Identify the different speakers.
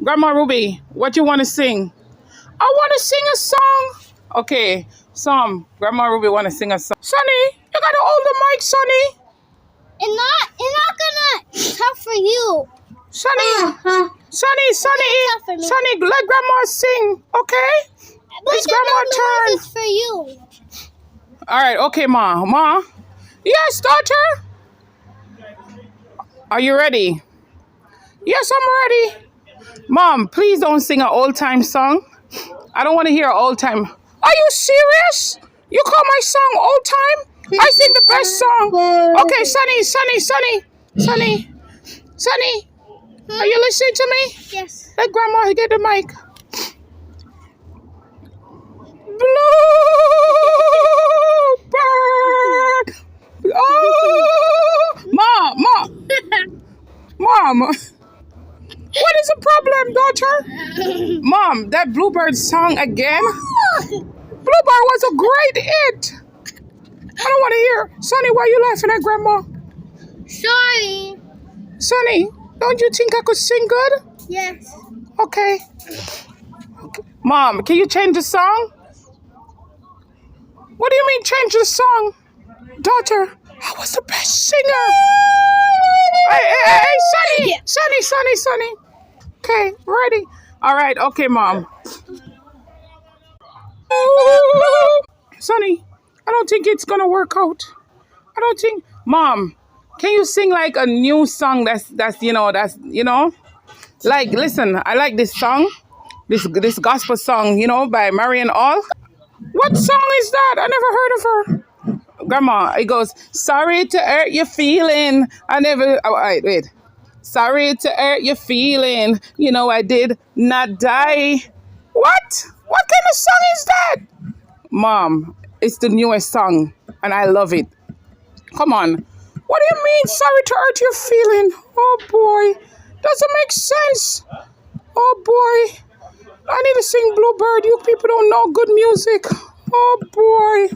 Speaker 1: Grandma Ruby, what you want to sing? I want to sing a song. Okay, Grandma Ruby want to sing a song. Sonny, you gotta hold the mic, Sonny.
Speaker 2: It's not gonna tough for you.
Speaker 1: Sonny, Sonny, let Grandma sing, okay?
Speaker 2: But
Speaker 1: It's Grandma's turn.
Speaker 2: It's for you.
Speaker 1: All right, okay, Ma. Yes, daughter. Are you ready? Yes, I'm ready. Mom, please don't sing an old-time song. I don't want to hear an old-time. Are you serious? You call my song old-time? I sing the best song. Okay, Sonny. Are you listening to me?
Speaker 2: Yes.
Speaker 1: Let Grandma get the mic. Bluebird. Oh, Mom. What is the problem, daughter? Mom, that Bluebird song again? Bluebird was a great hit. I don't want to hear. Sonny, why are you laughing at Grandma?
Speaker 2: Sorry.
Speaker 1: Sonny, don't you think I could sing good?
Speaker 2: Yes.
Speaker 1: Okay. Mom, can you change the song? What do you mean change the song? Daughter, I was the best singer. Hey, Sonny. Okay, ready? All right, okay, Mom. Sonny, I don't think it's gonna work out. I don't think. Mom, can you sing like a new song that's like, listen, I like this song, this gospel song, by Marian All. What song is that? I never heard of her. Grandma, it goes, sorry to hurt your feeling. Wait. Sorry to hurt your feeling. I did not die. What? What kind of song is that? Mom, it's the newest song, and I love it. Come on. What do you mean, sorry to hurt your feeling? Oh, boy. Doesn't make sense. Oh, boy. I need to sing Bluebird. You people don't know good music. Oh, boy.